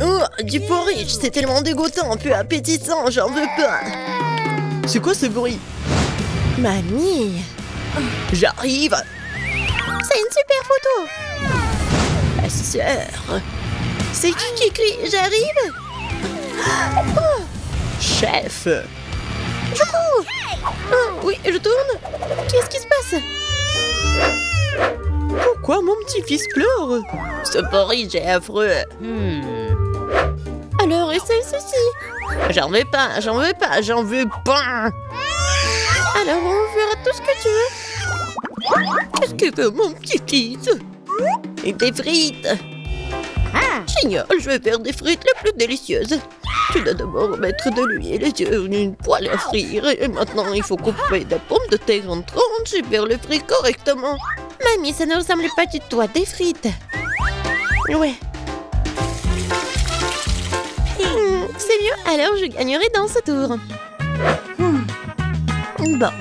Oh, du porridge, c'est tellement dégoûtant, peu appétissant, j'en veux pas. C'est quoi ce bruit? Mamie, j'arrive. C'est une super photo. Ma sœur. C'est qui crie? J'arrive. Oh, chef. Oh, oui, je tourne. Qu'est-ce qui se passe? Pourquoi mon petit-fils pleure? Ce porridge est affreux. Alors, essaye ceci. J'en veux pas, j'en veux pas, j'en veux pas. Alors, on fera tout ce que tu veux. Qu'est-ce que veut mon petit-fils? Et des frites. Génial, je vais faire des frites les plus délicieuses. Tu dois d'abord mettre de l'huile sur une poêle à frire. Et maintenant, il faut couper des pommes de terre en tranches et faire les frites correctement. Mamie, ça ne ressemble pas du tout à des frites. Ouais. C'est mieux, alors je gagnerai dans ce tour. Bon.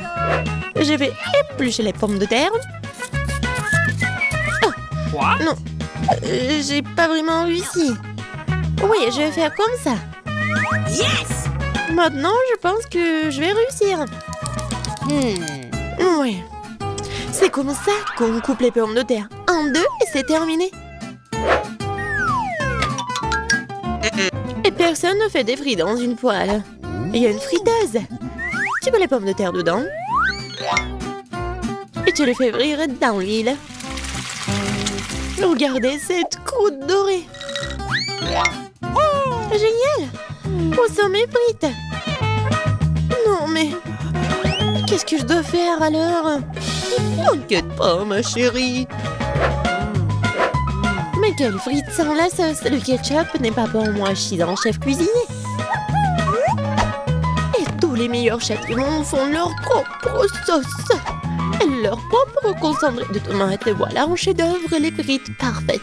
Je vais éplucher les pommes de terre. Oh, non. J'ai pas vraiment réussi. Oui, je vais faire comme ça. Yes! Maintenant, je pense que je vais réussir. Oui. C'est comme ça qu'on coupe les pommes de terre. En deux et c'est terminé. Et personne ne fait des frites dans une poêle. Il y a une friteuse. Tu mets les pommes de terre dedans. Et tu les fais frire dans l'huile. Regardez cette croûte dorée. Génial! Où sont mes frites? Non, mais... qu'est-ce que je dois faire alors? T'inquiète pas, ma chérie. Mais quelle frite sans la sauce? Le ketchup n'est pas pour moi, je suis un chef cuisinier. Et tous les meilleurs chefs du monde font leur propre sauce. Et leur propre concentré de tomates. Et voilà un chef-d'œuvre, les frites parfaites.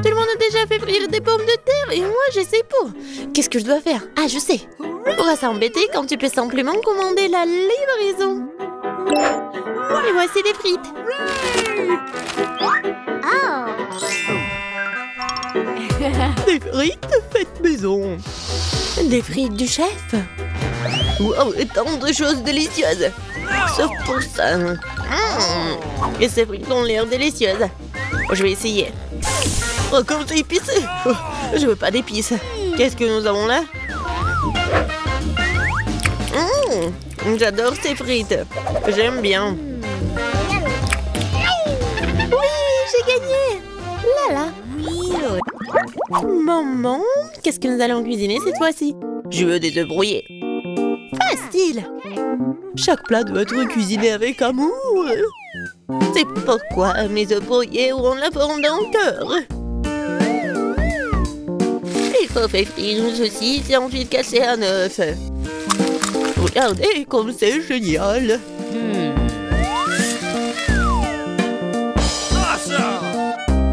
Tout le monde a déjà fait frire des pommes de terre et moi j'essaie pas. Qu'est-ce que je dois faire? Ah, je sais. Pourra s'embêter quand tu peux simplement commander la livraison. Et voici des frites. Des frites faites maison. Des frites du chef. Wow, tant de choses délicieuses. Sauf pour ça. Et ces frites ont l'air délicieuses. Je vais essayer. Oh, comme c'est épicé. Oh, je veux pas d'épices. Qu'est-ce que nous avons là? J'adore ces frites. J'aime bien. Oui, j'ai gagné. Là. Maman, qu'est-ce que nous allons cuisiner cette fois-ci? Je veux des œufs brouillés. Facile. Chaque plat doit être cuisiné avec amour. C'est pourquoi mes œufs brouillés auront la forme d'un cœur. Il faut faire frire une saucisse et ensuite casser un œuf. Regardez comme c'est génial.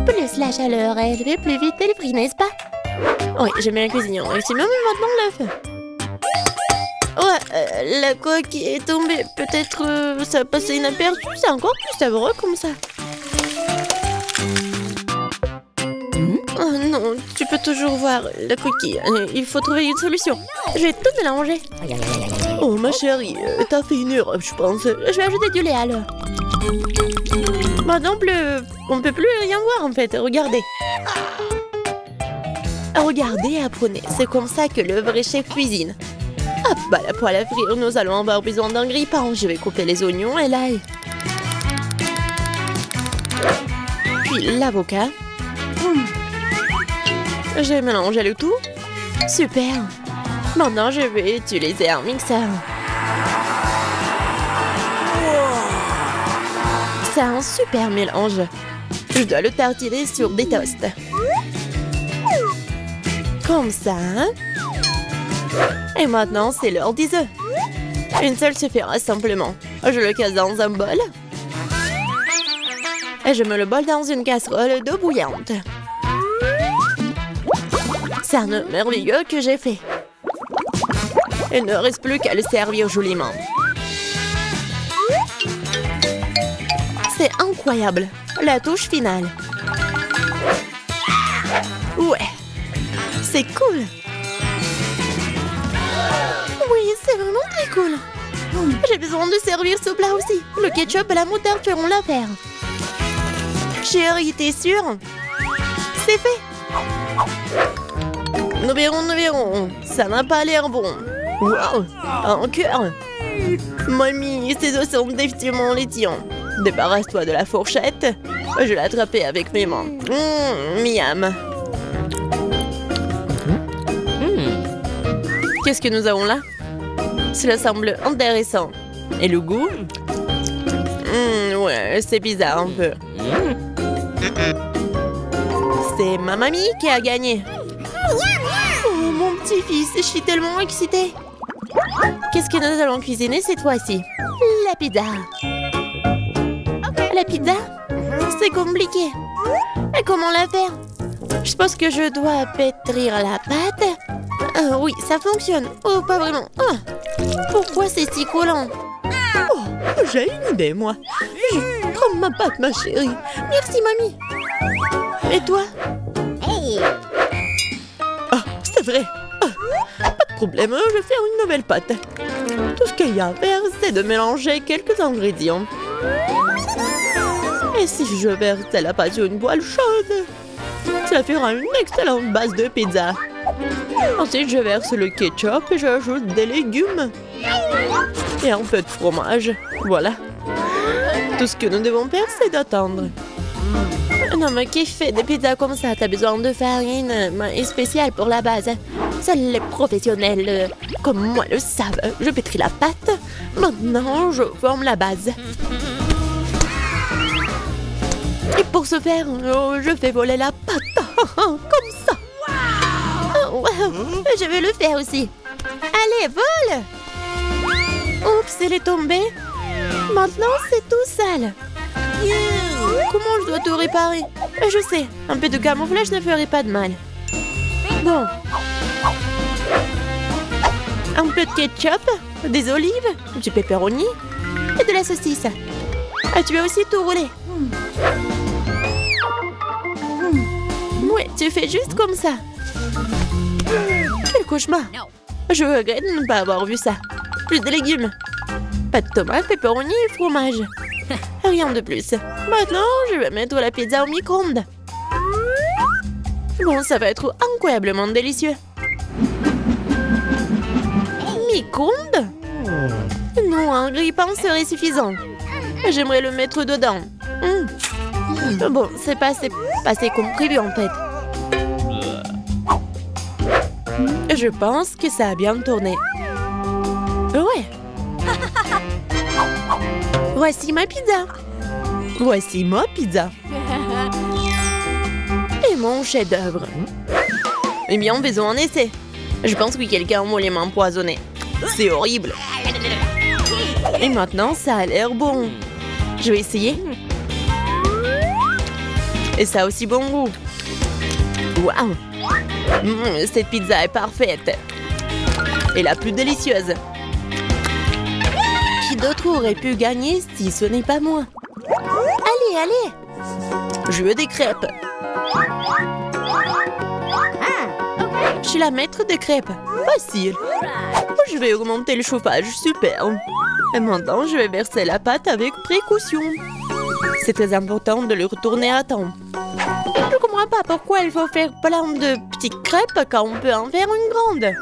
Plus la chaleur élevée, plus vite elle brille, n'est-ce pas? Oui, j'aime bien la cuisine. Et c'est même maintenant l'œuf. Ouais, la coque est tombée. Peut-être ça a passé inaperçu. C'est encore plus savoureux comme ça. Oh non, tu peux toujours voir la coquille. Il faut trouver une solution. Je vais tout mélanger. Oh ma chérie, t'as fait une erreur, je pense. Je vais ajouter du lait alors. Maintenant, on ne peut plus rien voir en fait. Regardez. Regardez et apprenez. C'est comme ça que le vrai chef cuisine. Hop, bah la poêle à frire, nous allons avoir besoin d'un grille-pain. Je vais couper les oignons et l'ail. Puis l'avocat. Je vais mélanger le tout. Super. Maintenant, je vais utiliser un mixeur. C'est un super mélange. Je dois le tartiner sur des toasts. Comme ça. Et maintenant, c'est l'heure des œufs. Une seule suffira simplement. Je le casse dans un bol. Et je mets le bol dans une casserole d'eau bouillante. C'est un œuf merveilleux que j'ai fait. Il ne reste plus qu'à le servir joliment. C'est incroyable. La touche finale. Ouais, c'est cool. Oui, c'est vraiment très cool. J'ai besoin de servir ce plat aussi. Le ketchup et la moutarde feront l'affaire. Chérie, t'es sûre? C'est fait. Nous verrons, nous verrons. Ça n'a pas l'air bon. Wow, un cœur. Mamie, ces os sont définitivement les tiens. Débarrasse-toi de la fourchette. Je vais l'attraper avec mes mains. Miam. Qu'est-ce que nous avons là? Cela semble intéressant. Et le goût? Ouais, c'est bizarre un peu. C'est ma mamie qui a gagné. Oh, mon petit-fils, je suis tellement excitée. Qu'est-ce que nous allons cuisiner cette fois-ci? La pizza. La pizza? C'est compliqué. Et comment la faire? Je pense que je dois pétrir la pâte. Oui, ça fonctionne. Oh, pas vraiment. Oh, pourquoi c'est si collant? Oh, j'ai une idée, moi. Prends ma pâte, ma chérie. Merci, mamie. Et toi? Ah, c'est vrai. Ah, pas de problème, je vais faire une nouvelle pâte. Tout ce qu'il y a à faire, c'est de mélanger quelques ingrédients. Et si je verse la pâte sur une poêle chaude, ça fera une excellente base de pizza. Ensuite, je verse le ketchup et j'ajoute des légumes. Et un peu de fromage. Voilà. Tout ce que nous devons faire, c'est d'attendre. Non, mais qui fait des pizzas comme ça? T'as besoin de farine spéciale pour la base. Seuls les professionnels comme moi le savent. Je pétris la pâte. Maintenant, je forme la base. Et pour ce faire, je fais voler la pâte. Comme ça. Oh, wow. Je vais le faire aussi. Allez, vole! Oups, elle est tombée. Maintenant, c'est tout sale. Comment je dois tout réparer? Je sais, un peu de camouflage ne ferait pas de mal. Bon. Un peu de ketchup, des olives, du pepperoni et de la saucisse. Ah, tu vas aussi tout rouler. Ouais, tu fais juste comme ça. Quel cauchemar. Je regrette de ne pas avoir vu ça. Plus de légumes. Pas de tomates, pepperoni et fromage. Rien de plus. Maintenant, je vais mettre la pizza au micro-ondes. Bon, ça va être incroyablement délicieux. Micro-ondes? Non, un grille-pain serait suffisant. J'aimerais le mettre dedans. Bon, c'est passé comme prévu en fait. Je pense que ça a bien tourné. Ouais. Voici ma pizza. Voici ma pizza. Et mon chef-d'œuvre. Eh bien, faisons un essai. Je pense que quelqu'un a les mains empoisonnées. C'est horrible. Et maintenant, ça a l'air bon. Je vais essayer. Et ça a aussi bon goût. Waouh! Cette pizza est parfaite. Et la plus délicieuse. Qui d'autre aurait pu gagner si ce n'est pas moi? Allez, allez! Je veux des crêpes. Je suis la maître des crêpes. Facile. Je vais augmenter le chauffage. Super. Et maintenant, je vais verser la pâte avec précaution. C'est très important de le retourner à temps. Je comprends pas pourquoi il faut faire plein de petites crêpes quand on peut en faire une grande.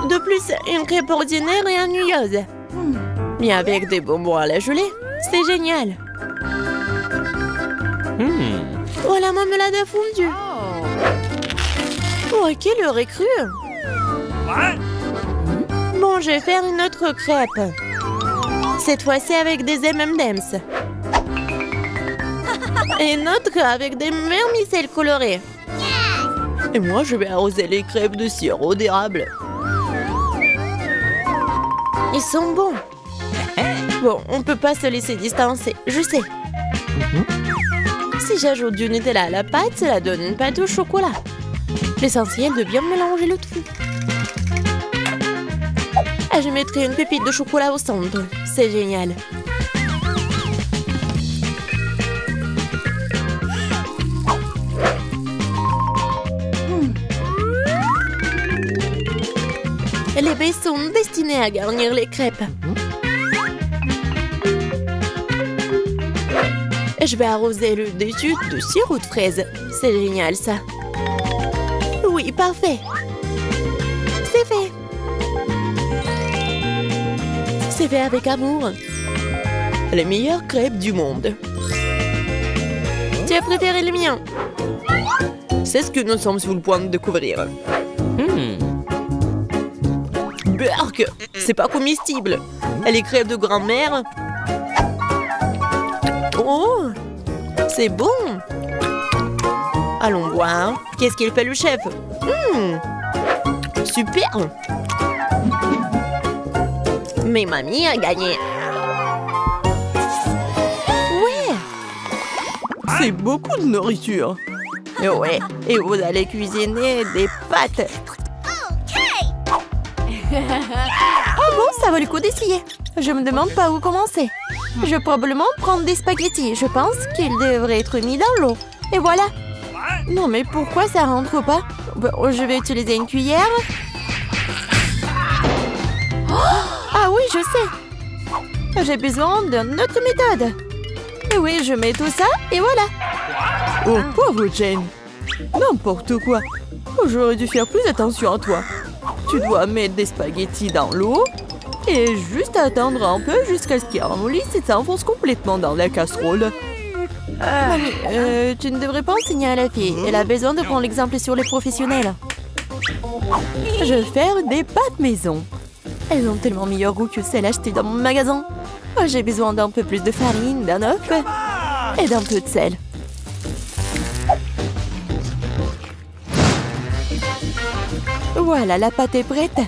De plus, une crêpe ordinaire est ennuyeuse. Mais avec des bonbons à la gelée, c'est génial. Oh, la marmelade a fondu. Oh, quelle heure est crue. Bon, je vais faire une autre crêpe. Cette fois-ci avec des M&M's. Et une autre avec des vermicelles colorées. Et moi, je vais arroser les crêpes de sirop d'érable. Ils sont bons. Bon, on peut pas se laisser distancer, je sais. Si j'ajoute du Nutella à la pâte, cela donne une pâte au chocolat. L'essentiel de bien mélanger le tout. Et je mettrai une pépite de chocolat au centre. C'est génial. enrobées sont destinées à garnir les crêpes. Je vais arroser le dessus de sirop de fraise. C'est génial, ça. Oui, parfait. C'est fait. C'est fait avec amour. Les meilleures crêpes du monde. Tu as préféré les miens? C'est ce que nous sommes sur le point de découvrir. Berk, c'est pas comestible. Les crêpes de grand-mère. Oh, c'est bon. Allons voir. Qu'est-ce qu'il fait le chef? Super. Mais mamie a gagné. Ouais. C'est beaucoup de nourriture. Ouais, et vous allez cuisiner des pâtes. Oh bon, ça vaut le coup d'essayer. Je me demande par où commencer. Je vais probablement prendre des spaghettis. Je pense qu'ils devraient être mis dans l'eau. Et voilà. Non, mais pourquoi ça rentre pas? Bon, je vais utiliser une cuillère. Ah oui, je sais. J'ai besoin d'une autre méthode. Et oui, je mets tout ça et voilà. Oh, pauvre Jane. N'importe quoi. J'aurais dû faire plus attention à toi. Tu dois mettre des spaghettis dans l'eau et juste attendre un peu jusqu'à ce qu'ils ramollissent et s'enfoncent complètement dans la casserole. Mamie, tu ne devrais pas enseigner à la fille. Elle a besoin de prendre l'exemple sur les professionnels. Je vais faire des pâtes maison. Elles ont tellement meilleur goût que celles achetées dans mon magasin. J'ai besoin d'un peu plus de farine, d'un œuf et d'un peu de sel. Voilà, la pâte est prête.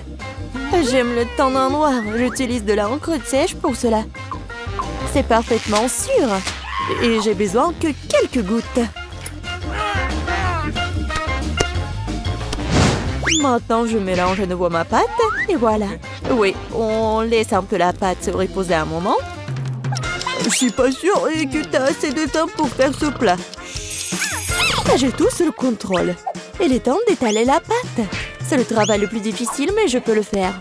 J'aime le teint en noir. J'utilise de l'encre sèche pour cela. C'est parfaitement sûr. Et j'ai besoin que quelques gouttes. Maintenant, je mélange à nouveau ma pâte. Et voilà. Oui, on laisse un peu la pâte se reposer un moment. Je suis pas sûre que tu as assez de temps pour faire ce plat. J'ai tout sous le contrôle. Il est temps d'étaler la pâte. C'est le travail le plus difficile, mais je peux le faire.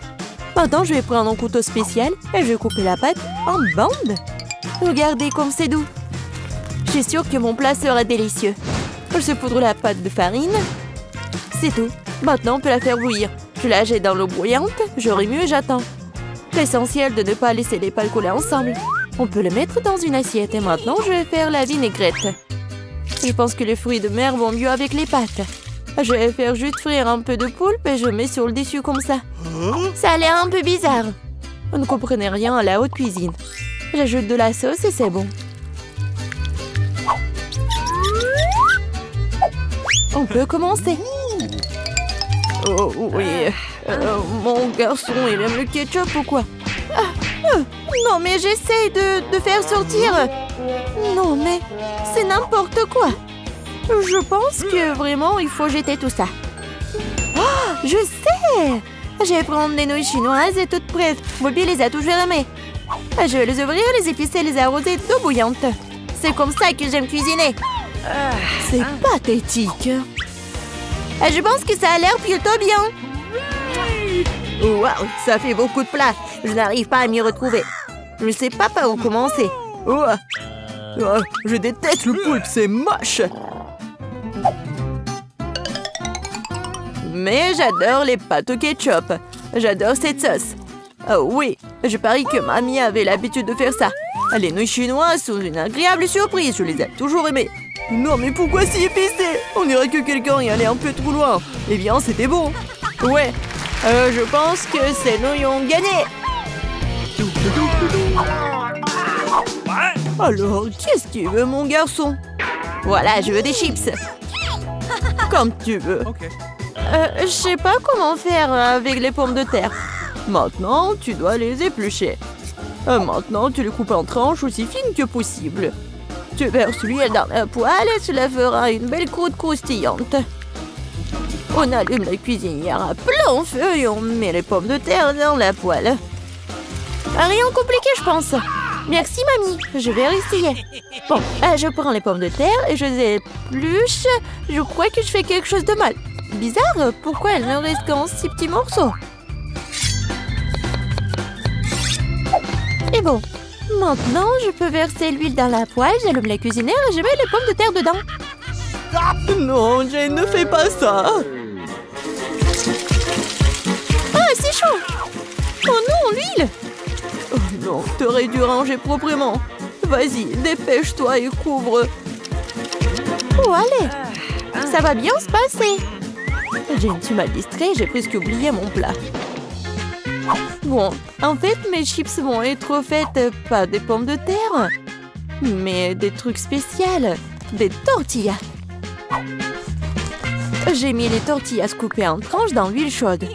Maintenant, je vais prendre un couteau spécial et je vais couper la pâte en bandes. Regardez comme c'est doux. Je suis sûre que mon plat sera délicieux. Je poudre la pâte de farine. C'est tout. Maintenant, on peut la faire bouillir. Je la jette dans l'eau bouillante, je remue et j'attends. L'essentiel de ne pas laisser les pâtes coller ensemble. On peut le mettre dans une assiette et maintenant, je vais faire la vinaigrette. Je pense que les fruits de mer vont mieux avec les pâtes. Je vais faire juste frire un peu de poulpe et je mets sur le dessus comme ça. Ça a l'air un peu bizarre. Vous ne comprenez rien à la haute cuisine. J'ajoute de la sauce et c'est bon. On peut commencer. Oh oui. Mon garçon, il aime le ketchup ou quoi? Non mais j'essaie de faire sortir. Non mais c'est n'importe quoi. Je pense que vraiment il faut jeter tout ça. Oh, je sais. Je vais prendre des nouilles chinoises et toutes prêtes. Bobby les a toujours aimées. Je vais les ouvrir, les épicer et les arroser d'eau bouillante. C'est comme ça que j'aime cuisiner. C'est pathétique. Je pense que ça a l'air plutôt bien. Waouh, ça fait beaucoup de plats. Je n'arrive pas à m'y retrouver. Je ne sais pas par où commencer. Je déteste le poulpe, c'est moche. Mais j'adore les pâtes au ketchup. J'adore cette sauce. Oh oui, je parie que mamie avait l'habitude de faire ça. Les nouilles chinoises sont une agréable surprise. Je les ai toujours aimées. Non mais pourquoi si épicé? On dirait que quelqu'un y allait un peu trop loin. Eh bien, c'était bon. Ouais, je pense que ces nouilles ont gagné. Alors, qu'est-ce qu'il veut, mon garçon? Voilà, je veux des chips. Comme tu veux. Je sais pas comment faire avec les pommes de terre. Maintenant, tu dois les éplucher. Maintenant, tu les coupes en tranches aussi fines que possible. Tu verses l'huile dans la poêle et cela fera une belle croûte croustillante. On allume la cuisinière à plein feu et on met les pommes de terre dans la poêle. Rien de compliqué, je pense. Merci, mamie. Je vais essayer. Bon, je prends les pommes de terre et je les épluche. Je crois que je fais quelque chose de mal. Bizarre, pourquoi elles ne restent qu'en 6 petits morceaux? Et bon, maintenant je peux verser l'huile dans la poêle, j'allume la cuisinière et je mets les pommes de terre dedans. Non, Jane, ne fais pas ça. Ah, c'est chaud. Oh non, l'huile. Oh non, t'aurais dû ranger proprement. Vas-y, dépêche-toi et couvre. Oh, allez. Ça va bien se passer. Jane, tu m'as distrait, j'ai presque oublié mon plat. Bon, en fait, mes chips vont être faites pas des pommes de terre, mais des trucs spéciaux, des tortillas. J'ai mis les tortillas coupées en tranches dans l'huile chaude.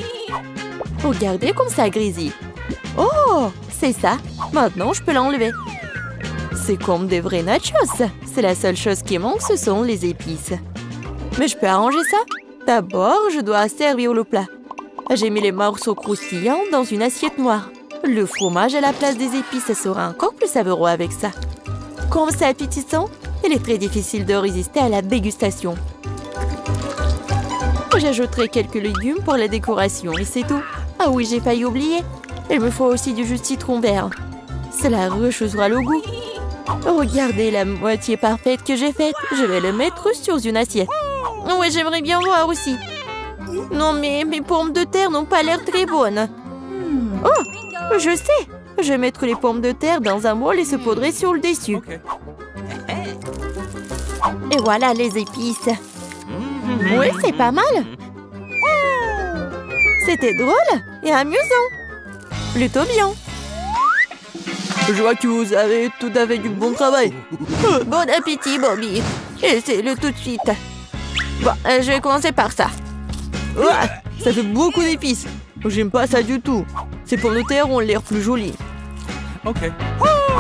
Regardez comme ça grésille. Oh, c'est ça. Maintenant, je peux l'enlever. C'est comme des vrais nachos. C'est la seule chose qui manque, ce sont les épices. Mais je peux arranger ça. D'abord, je dois servir le plat. J'ai mis les morceaux croustillants dans une assiette noire. Le fromage à la place des épices sera encore plus savoureux avec ça. Comme c'est appétissant, il est très difficile de résister à la dégustation. J'ajouterai quelques légumes pour la décoration et c'est tout. Ah oui, j'ai failli oublier. Il me faut aussi du jus de citron vert. Cela rechauffera le goût. Regardez la moitié parfaite que j'ai faite. Je vais le mettre sur une assiette. Oui, j'aimerais bien voir aussi. Non, mais mes pommes de terre n'ont pas l'air très bonnes. Oh, je sais. Je vais mettre les pommes de terre dans un bol et saupoudrer sur le dessus. Et voilà les épices. Oui, c'est pas mal. C'était drôle et amusant. Plutôt bien. Je vois que vous avez tout à fait du bon travail. Bon appétit, Bobby. Essaye-le tout de suite. Bon, je vais commencer par ça. Ouah, ça fait beaucoup d'épices. J'aime pas ça du tout. Ces pommes de terre ont l'air plus jolies. Ok.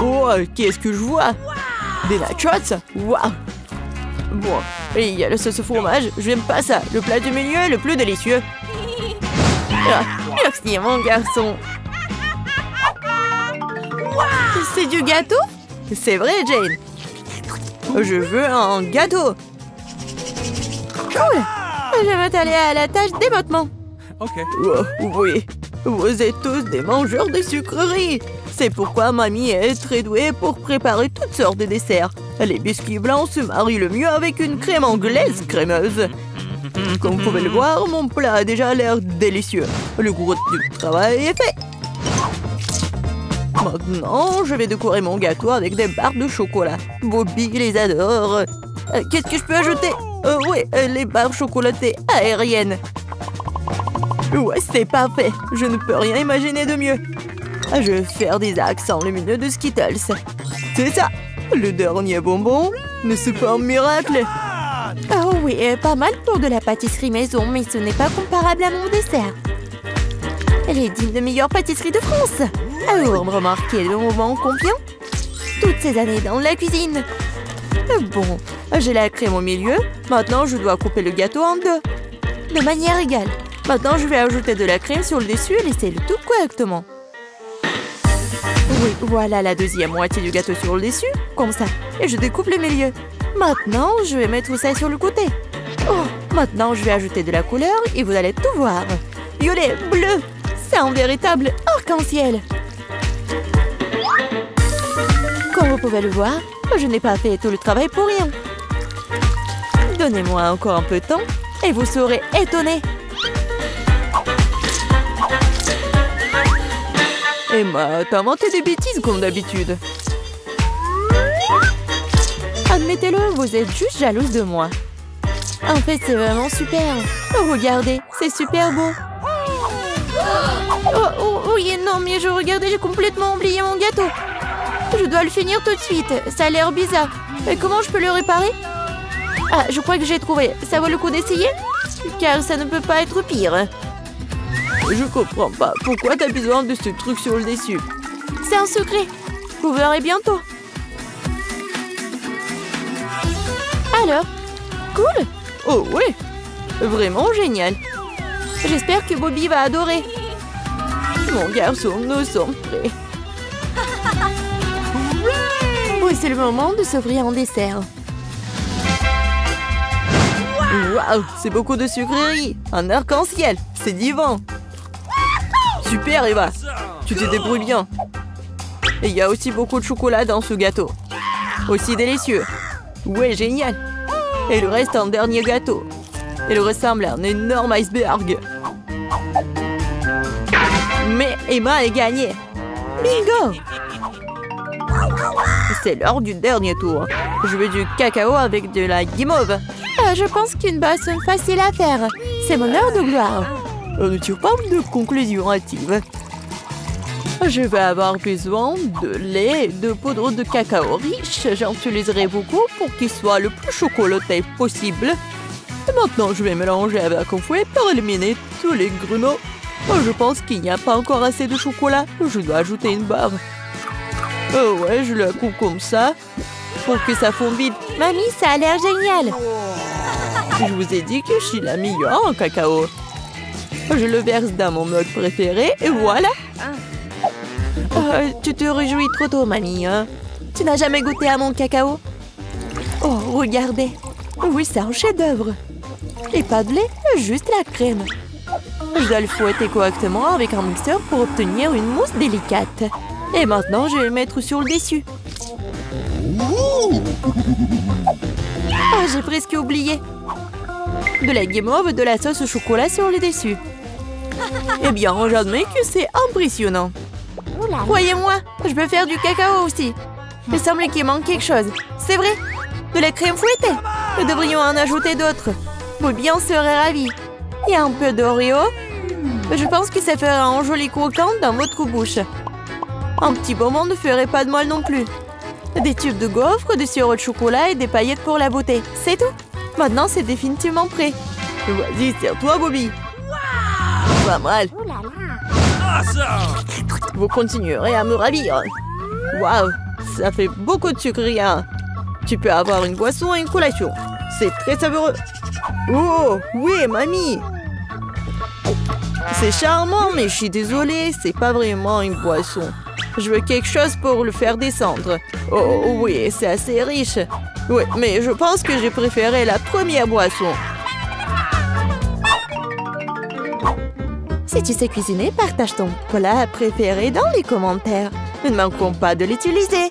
Oh, qu'est-ce que je vois? Des nachos? Waouh. Bon, et il y a le sauce au fromage. J'aime pas ça. Le plat du milieu est le plus délicieux. Ah, merci, mon garçon. C'est du gâteau? C'est vrai, Jane. Je veux un gâteau. Cool. Je vais m'atteler à la tâche des bottements. Ok. Oh, oui, vous êtes tous des mangeurs de sucreries. C'est pourquoi mamie est très douée pour préparer toutes sortes de desserts. Les biscuits blancs se marient le mieux avec une crème anglaise crémeuse. Comme vous pouvez le voir, mon plat a déjà l'air délicieux. Le gros du travail est fait. Maintenant, je vais décorer mon gâteau avec des barres de chocolat. Bobby les adore. Qu'est-ce que je peux ajouter? Oui, les barres chocolatées aériennes. Ouais, c'est parfait. Je ne peux rien imaginer de mieux. Je vais faire des accents lumineux de Skittles. C'est ça. Le dernier bonbon, n'est-ce pas un miracle? Oh oui, pas mal pour de la pâtisserie maison, mais ce n'est pas comparable à mon dessert. Elle est digne de meilleure pâtisserie de France. Alors, remarquez le moment confiant? Toutes ces années dans la cuisine. Bon, j'ai la crème au milieu. Maintenant, je dois couper le gâteau en deux. De manière égale. Maintenant, je vais ajouter de la crème sur le dessus et laisser le tout correctement. Oui, voilà la deuxième moitié du gâteau sur le dessus, comme ça. Et je découpe le milieu. Maintenant, je vais mettre ça sur le côté. Oh, maintenant, je vais ajouter de la couleur et vous allez tout voir. Violet, bleu, c'est un véritable arc-en-ciel. Comme vous pouvez le voir, je n'ai pas fait tout le travail pour rien. Donnez-moi encore un peu de temps et vous serez étonnés. Emma, t'as inventé des bêtises comme d'habitude. Admettez-le, vous êtes juste jalouse de moi. En fait, c'est vraiment super. Oh, regardez, c'est super beau. Oh, oui, non, mais je regardais, j'ai complètement oublié mon gâteau. Je dois le finir tout de suite. Ça a l'air bizarre. Mais comment je peux le réparer? Ah, je crois que j'ai trouvé. Ça vaut le coup d'essayer? Car ça ne peut pas être pire. Je comprends pas. Pourquoi t'as besoin de ce truc sur le dessus? C'est un secret. Vous verrez bientôt. Alors? Cool? Oh oui. Vraiment génial. J'espère que Bobby va adorer. Mon garçon, nous sommes prêts. Oui, c'est le moment de s'offrir un dessert. Waouh, c'est beaucoup de sucreries. Un arc-en-ciel. C'est divin. Super, Eva. Tu te débrouilles bien. Et il y a aussi beaucoup de chocolat dans ce gâteau. Aussi délicieux. Ouais, génial. Et il reste un dernier gâteau. Il ressemble à un énorme iceberg. Mais Emma a gagné. Bingo! C'est l'heure du dernier tour. Je veux du cacao avec de la guimauve. Je pense qu'une boisson facile à faire. C'est mon heure de gloire. On ne tire pas de conclusion hâtive. Je vais avoir besoin de lait et de poudre de cacao riche. J'en utiliserai beaucoup pour qu'il soit le plus chocolaté possible. Et maintenant, je vais mélanger avec un fouet pour éliminer tous les grumeaux. Je pense qu'il n'y a pas encore assez de chocolat. Je dois ajouter une barre. Ouais, je la coupe comme ça pour que ça fonde vite. Mamie, ça a l'air génial. Je vous ai dit que je suis la meilleure en cacao. Je le verse dans mon mug préféré et voilà. Tu te réjouis trop tôt, mamie. Hein? Tu n'as jamais goûté à mon cacao? Oh, regardez. Oui, c'est un chef-d'œuvre. Et pas de lait, juste la crème. Je dois le fouetter correctement avec un mixeur pour obtenir une mousse délicate. Et maintenant, je vais le mettre sur le dessus. J'ai presque oublié. De la guimauve, de la sauce au chocolat sur le dessus. Eh bien, j'admets que c'est impressionnant. Croyez-moi, je peux faire du cacao aussi. Il semble qu'il manque quelque chose. C'est vrai, de la crème fouettée. Nous devrions en ajouter d'autres. Bobby en serait ravi. Et un peu d'Oreo. Je pense que ça fera un joli croquant dans votre bouche. Un petit bonbon ne ferait pas de mal non plus. Des tubes de gaufres, du sirop de chocolat et des paillettes pour la beauté. C'est tout. Maintenant, c'est définitivement prêt. Vas-y, c'est à toi, Bobby. Pas mal. Vous continuerez à me ravir. Waouh, ça fait beaucoup de sucre, rien. Tu peux avoir une boisson et une collation. C'est très savoureux. Oh, oui, mamie. C'est charmant, mais je suis désolée, c'est pas vraiment une boisson. Je veux quelque chose pour le faire descendre. Oh, oui, c'est assez riche. Oui, mais je pense que j'ai préféré la première boisson. Si tu sais cuisiner, partage ton plat préféré dans les commentaires. Nous ne manquerons pas de l'utiliser.